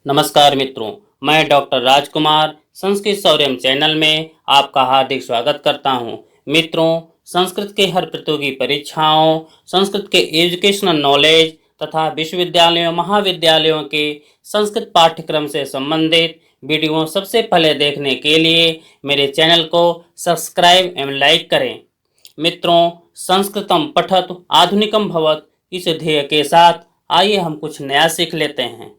नमस्कार मित्रों, मैं डॉक्टर राजकुमार संस्कृत शौर्यम चैनल में आपका हार्दिक स्वागत करता हूं। मित्रों, संस्कृत के हर प्रतियोगी परीक्षाओं, संस्कृत के एजुकेशनल नॉलेज तथा विश्वविद्यालयों महाविद्यालयों के संस्कृत पाठ्यक्रम से संबंधित वीडियो सबसे पहले देखने के लिए मेरे चैनल को सब्सक्राइब एवं लाइक करें। मित्रों, संस्कृतम पठत आधुनिकम भवत इस ध्येय के साथ आइए हम कुछ नया सीख लेते हैं।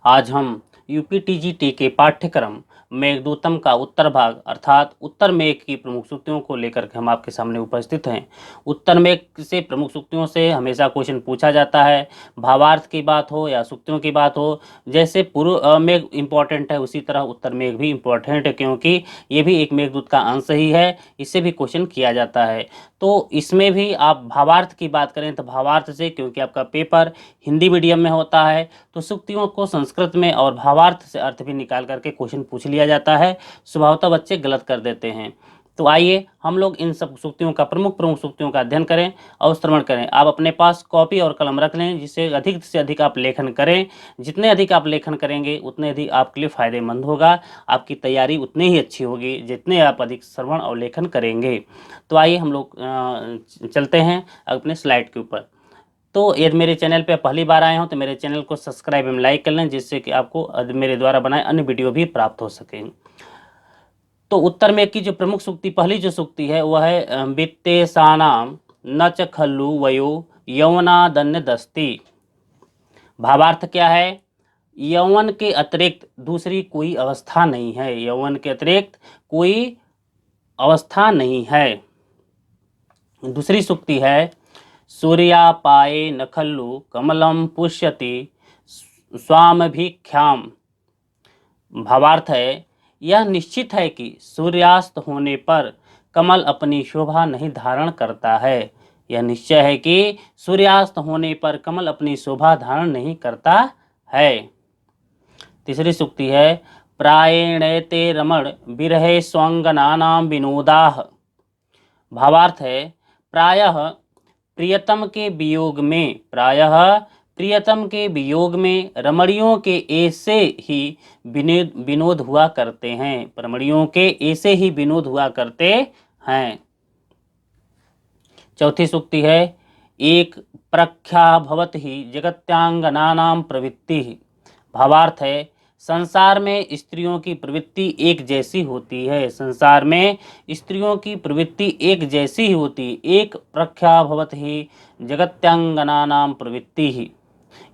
आज हम यूपीटीजीटी के पाठ्यक्रम मेघदूतम का उत्तर भाग अर्थात उत्तर मेघ की प्रमुख सूक्तियों को लेकर के हम आपके सामने उपस्थित हैं। उत्तर मेघ से प्रमुख सूक्तियों से हमेशा क्वेश्चन पूछा जाता है, भावार्थ की बात हो या सूक्तियों की बात हो। जैसे पूर्व मेघ इम्पॉर्टेंट है, उसी तरह उत्तर मेघ भी इम्पॉर्टेंट है, क्योंकि ये भी एक मेघदूत का अंश ही है। इससे भी क्वेश्चन किया जाता है। तो इसमें भी आप भावार्थ की बात करें तो भावार्थ से, क्योंकि आपका पेपर हिंदी मीडियम में होता है, तो सूक्तियों को संस्कृत में और भावार्थ से अर्थ भी निकाल करके क्वेश्चन पूछ लिया जाता है। स्वभावतः बच्चे गलत कर देते हैं। तो आइए हम लोग इन सब सूक्तियों का प्रमुख सूक्तियों का अध्ययन करें और श्रवण करें। आप अपने पास कॉपी और कलम रख लें, जिससे अधिक से अधिक आप लेखन करें। जितने अधिक आप लेखन करेंगे उतने अधिक आपके लिए फायदेमंद होगा, आपकी तैयारी उतनी ही अच्छी होगी जितने आप अधिक श्रवण और लेखन करेंगे। तो आइए हम लोग चलते हैं अपने स्लाइड के ऊपर। तो यदि मेरे चैनल पे पहली बार आए हों तो मेरे चैनल को सब्सक्राइब एवं लाइक कर लें, जिससे कि आपको मेरे द्वारा बनाए अन्य वीडियो भी प्राप्त हो सकें। तो उत्तर में की जो प्रमुख सूक्ति, पहली जो सूक्ति है वह है वित्तेशानाम न च खल्लु वयो यौवनादन्य दस्ति। भावार्थ क्या है? यौवन के अतिरिक्त दूसरी कोई अवस्था नहीं है। यौवन के अतिरिक्त कोई अवस्था नहीं है। दूसरी सूक्ति है सूर्यापाये न खल्लु कमलम पुष्यति स्वामभिख्याम। भावार्थ है, यह निश्चित है कि सूर्यास्त होने पर कमल अपनी शोभा नहीं धारण करता है। यह निश्चय है कि सूर्यास्त होने पर कमल अपनी शोभा धारण नहीं करता है। तीसरी सूक्ति है प्रायेणेते रमण विरहे स्वांगनानाम विनोदाः। भावार्थ है, प्रायः प्रियतम के वियोग में रमणियों के ऐसे ही विनोद हुआ करते हैं। रमणियों के ऐसे ही विनोद हुआ करते हैं। चौथी सूक्ति है एक प्रख्या भवति ही जगत्यांगनानां प्रवृत्ति। भावार्थ है, संसार में स्त्रियों की प्रवृत्ति एक जैसी होती है। संसार में स्त्रियों की प्रवृत्ति एक जैसी ही होती है। एक प्रख्या भवति ही जगत्यांगनानां प्रवृत्ति ही।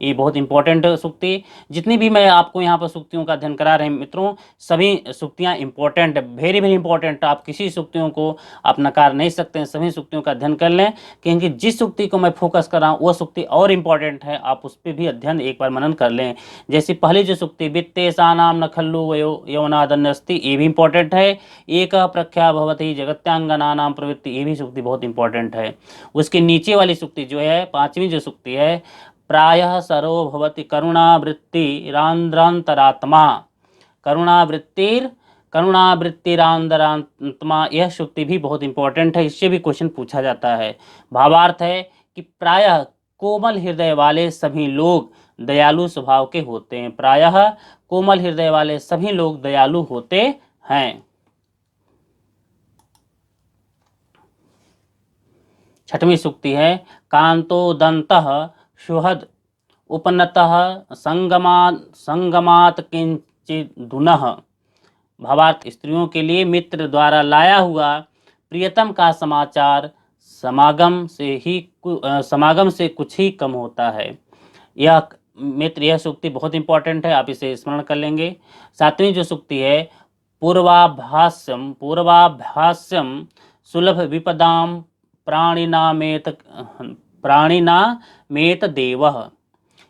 ये बहुत इंपॉर्टेंट सूक्ति। जितनी भी मैं आपको यहाँ पर सूक्तियों का अध्ययन करा रहे हैं मित्रों, सभी सूक्तियाँ इंपॉर्टेंट है, वेरी वेरी इंपॉर्टेंट। आप किसी सूक्तियों को आप नकार नहीं सकते हैं, सभी सूक्तियों का अध्ययन कर लें, क्योंकि जिस सूक्ति को मैं फोकस कर रहा हूँ वह सूक्ति और इम्पॉर्टेंट है। आप उस पर भी अध्ययन एक बार मनन कर लें। जैसे पहली जो सूक्ति वित्तेशानाम न खल्लु वयो यौवनादन्यस्ति, ये भी इंपॉर्टेंट है। एक प्रख्या भवति जगत्यांगनानां प्रवृत्ति, ये भी सूक्ति बहुत इंपॉर्टेंट है। उसके नीचे वाली सूक्ति जो है, पांचवी जो सूक्ति है प्रायः सरो भवति करुणावृत्तिरांध्रांतरात्मा। करुणावृत्तिरांध्रात्मा, यह सूक्ति भी बहुत इंपॉर्टेंट है। इससे भी क्वेश्चन पूछा जाता है। भावार्थ है कि प्रायः कोमल हृदय वाले सभी लोग दयालु स्वभाव के होते हैं। प्रायः कोमल हृदय वाले सभी लोग दयालु होते हैं। छठवीं सूक्ति है कांतो दंतः सुहद उपनतः संगमात किंचिदुनः। भावार्थ, स्त्रियों के लिए मित्र द्वारा लाया हुआ प्रियतम का समाचार समागम से कुछ ही कम होता है। यह मित्र, यह सूक्ति बहुत इंपॉर्टेंट है, आप इसे स्मरण कर लेंगे। सातवीं जो सूक्ति है पूर्वाभाष्यम सुलभ विपदाम प्राणिनामेत देवः।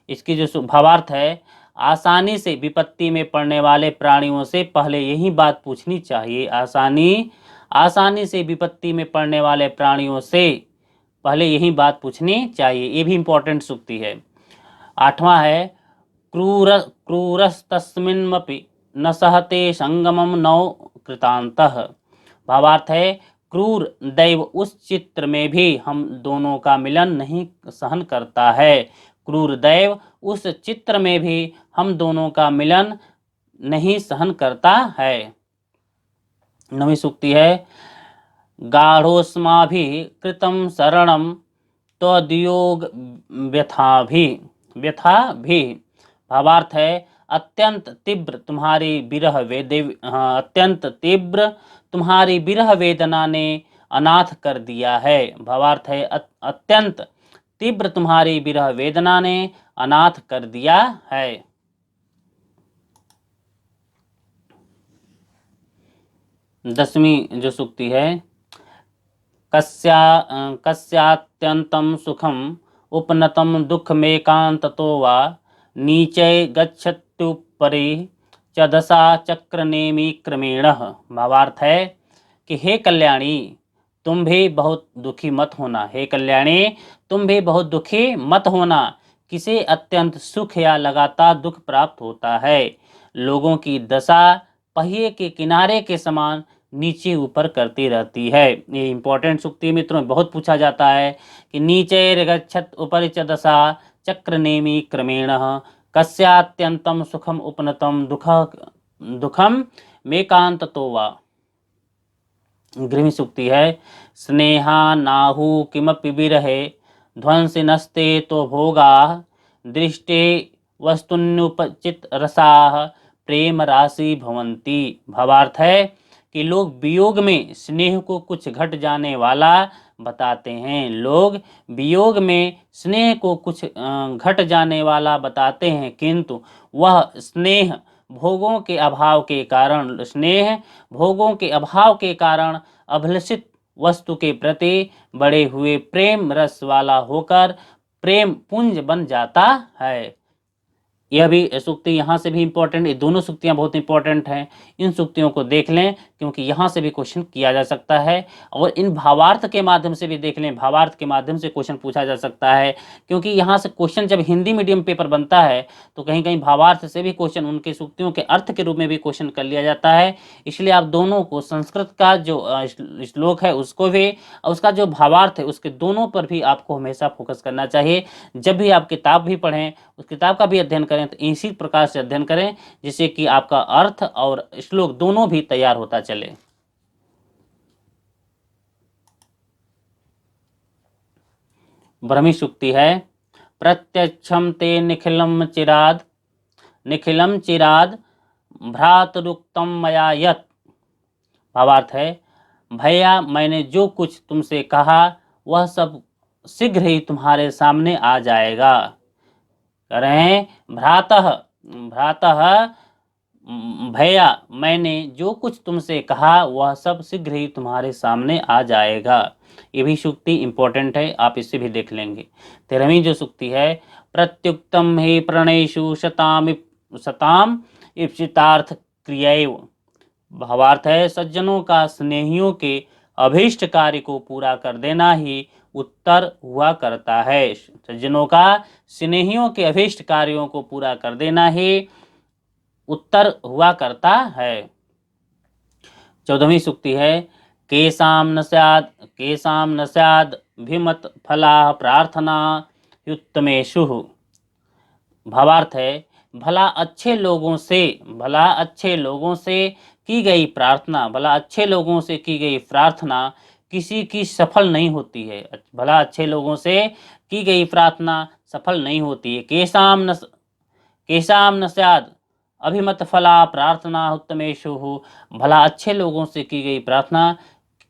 इसकी जो भावार्थ है, आसानी से विपत्ति में पड़ने वाले प्राणियों से पहले यही बात पूछनी चाहिए। आसानी से विपत्ति में पड़ने वाले प्राणियों से पहले यही बात पूछनी चाहिए। ये भी इंपॉर्टेंट सूक्ति है। आठवां है क्रूरस्तस्मिन्नपि न सहते संगमम नौ कृतांतः। भावार्थ है, क्रूर दैव उस चित्र में भी हम दोनों का मिलन नहीं सहन करता है। क्रूर दैव उस चित्र में भी हम दोनों का मिलन नहीं सहन करता है। 9वीं सूक्ति है गाढ़ोस्माभिः कृतं शरणं त्वद्योग व्यथा भी। भावार्थ है अत्यंत तीव्र तुम्हारी विरह अत्यंत तीव्र तुम्हारी विरह वेदना ने अनाथ कर दिया है। भावार्थ है अत्यंत तीव्र तुम्हारी विरह वेदना ने अनाथ कर दिया है। 10वीं जो सूक्ति है कस्यात्यन्तं सुखम् उपनतं दुःखमेकान्ततो वा नीचे गच्छत्युपरि च दशा चक्रनेमी क्रमेण। भावार्थ है कि हे कल्याणी तुम भी बहुत दुखी मत होना। हे कल्याणी तुम भी बहुत दुखी मत होना। किसे अत्यंत सुख या लगातार दुख प्राप्त होता है। लोगों की दशा पहिए के किनारे के समान नीचे ऊपर करती रहती है। ये इंपॉर्टेंट सूक्ति मित्रों बहुत पूछा जाता है कि नीचे गच्छत उपरि च दशा चक्रनेमी क्रमेण कस्यात्यंतम सुखम उपनतम दुखम मेकांततो वा। 11वीं सूक्ति है स्नेहा नाहु किमपि विरहे ध्वंसिनस्ते तो भोगा दृष्टे वस्तुन्युपचित रसाः प्रेम राशि भवंती। भावार्थ है कि लोग वियोग में स्नेह को कुछ घट जाने वाला बताते हैं। लोग वियोग में स्नेह को कुछ घट जाने वाला बताते हैं, किंतु वह स्नेह भोगों के अभाव के कारण अभिलषित वस्तु के प्रति बढ़े हुए प्रेम रस वाला होकर प्रेम पुंज बन जाता है। यह भी सूक्ति यहाँ से भी इम्पोर्टेंट, ये दोनों सूक्तियाँ बहुत इंपॉर्टेंट हैं। इन सूक्तियों को देख लें क्योंकि यहाँ से भी क्वेश्चन किया जा सकता है और इन भावार्थ के माध्यम से भी देख लें। भावार्थ के माध्यम से क्वेश्चन पूछा जा सकता है क्योंकि यहाँ से क्वेश्चन जब हिंदी मीडियम पेपर बनता है तो कहीं कहीं भावार्थ से भी क्वेश्चन उनके सूक्तियों के अर्थ के रूप में भी क्वेश्चन कर लिया जाता है। इसलिए आप दोनों को संस्कृत का जो श्लोक है उसको भी और उसका जो भावार्थ है उसके दोनों पर भी आपको हमेशा फोकस करना चाहिए। जब भी आप किताब भी पढ़ें उस किताब का भी अध्ययन करें तो इसी प्रकार से अध्ययन करें जिससे कि आपका अर्थ और श्लोक दोनों भी तैयार होता चले। 12वीं सूक्ति है प्रत्यक्षम ते निखिलम चिराद भ्रातरुक्तम मया यत्। भावार्थ है भैया मैंने जो कुछ तुमसे कहा वह सब शीघ्र ही तुम्हारे सामने आ जाएगा। कह रहे हैं भ्रातः भैया मैंने जो कुछ तुमसे कहा वह सब शीघ्र ही तुम्हारे सामने आ जाएगा। ये भी सूक्ति इंपॉर्टेंट है, आप इसे भी देख लेंगे। 13वीं जो सूक्ति है प्रत्युक्तम हे प्रणयेषु सताम इप्सितार्थ क्रियैव। भावार्थ है सज्जनों का स्नेहियों के अभीष्ट कार्य को पूरा कर देना ही उत्तर हुआ करता है। सज्जनों का स्नेहियों के अभीष्ट कार्यों को पूरा कर देना ही उत्तर हुआ करता है। 14वीं सूक्ति है केशाम न स्याद भिमत फला प्रार्थना युत्तमेषु। भावार्थ है भला अच्छे लोगों से की गई प्रार्थना किसी की सफल नहीं होती है। भला अच्छे लोगों से की गई प्रार्थना सफल नहीं होती है। केशाम न स्याद अभिमत फला प्रार्थना उत्तमेषु। भला अच्छे लोगों से की गई प्रार्थना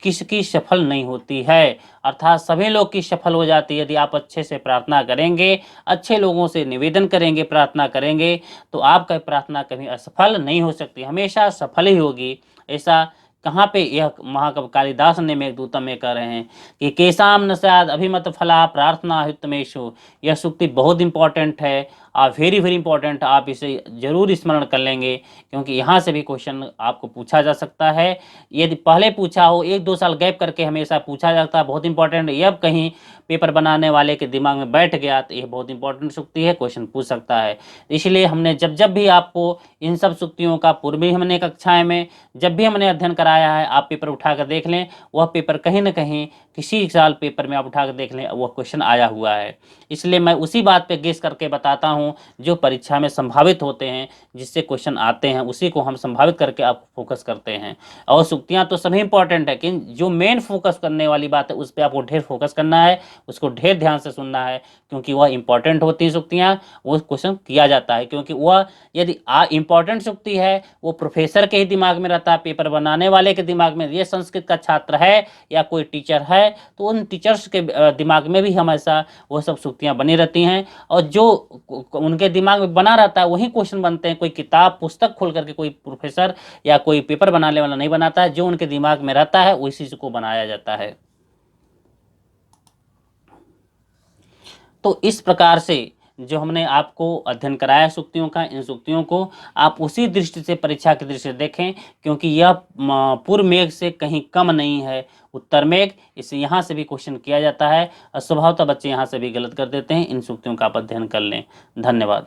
किसकी सफल नहीं होती है, अर्थात सभी लोग की सफल हो जाती है। यदि आप अच्छे से प्रार्थना करेंगे, अच्छे लोगों से निवेदन करेंगे, प्रार्थना करेंगे तो आपका प्रार्थना कभी असफल नहीं हो सकती, हमेशा सफल ही होगी। ऐसा कहाँ पे यह महाकवि कालिदास ने मेघदूतम में कह रहे हैं कि केशाम न स्याद अभिमत फला प्रार्थना युत्तमेषु। यह सूक्ति बहुत इंपॉर्टेंट है, आप वेरी इंपॉर्टेंट, आप इसे जरूर स्मरण कर लेंगे क्योंकि यहाँ से भी क्वेश्चन आपको पूछा जा सकता है। यदि पहले पूछा हो 1-2 साल गैप करके हमेशा पूछा जाता है, बहुत इंपॉर्टेंट। ये अब कहीं पेपर बनाने वाले के दिमाग में बैठ गया तो यह बहुत इंपॉर्टेंट सूक्ति है, क्वेश्चन पूछ सकता है। इसलिए हमने जब भी आपको इन सब सूक्तियों का पूर्वी हमने कक्षाएं में जब भी हमने अध्ययन करा आया है, आप पेपर उठा कर देख लें, वह पेपर कहीं ना कहीं किसी साल पेपर में आप उठा कर देख लें वह क्वेश्चन आया हुआ है। इसलिए मैं उसी बात पे गेस करके बताता हूँ जो परीक्षा में संभावित होते हैं, जिससे क्वेश्चन आते हैं उसी को हम संभावित करके आप फोकस करते हैं। और सूक्तियाँ तो सभी इंपॉर्टेंट है, लेकिन जो मेन फोकस करने वाली बात है उस पर आपको ढेर फोकस करना है, उसको ढेर ध्यान से सुनना है, क्योंकि वह इंपॉर्टेंट होती हैं सूक्तियाँ, वो क्वेश्चन किया जाता है। क्योंकि वह यदि इंपॉर्टेंट सूक्ति है वो प्रोफेसर के ही दिमाग में रहता है, पेपर बनाने वाले के दिमाग में, ये संस्कृत का छात्र है या कोई टीचर है तो उन टीचर्स के दिमाग में भी हमेशा वो सब सूक्तियाँ बनी रहती हैं, और जो उनके दिमाग में बना रहता है वही क्वेश्चन बनते हैं। कोई किताब पुस्तक खोल करके कोई प्रोफेसर या कोई पेपर बनाने वाला नहीं बनाता है, जो उनके दिमाग में रहता है उसी को बनाया जाता है। तो इस प्रकार से जो हमने आपको अध्ययन कराया सूक्तियों का, इन सूक्तियों को आप उसी दृष्टि से परीक्षा की दृष्टि से देखें, क्योंकि यह पूर्व मेघ से कहीं कम नहीं है उत्तर मेघ, इसे यहाँ से भी क्वेश्चन किया जाता है और स्वभावतः बच्चे यहाँ से भी गलत कर देते हैं। इन सूक्तियों का आप अध्ययन कर लें। धन्यवाद।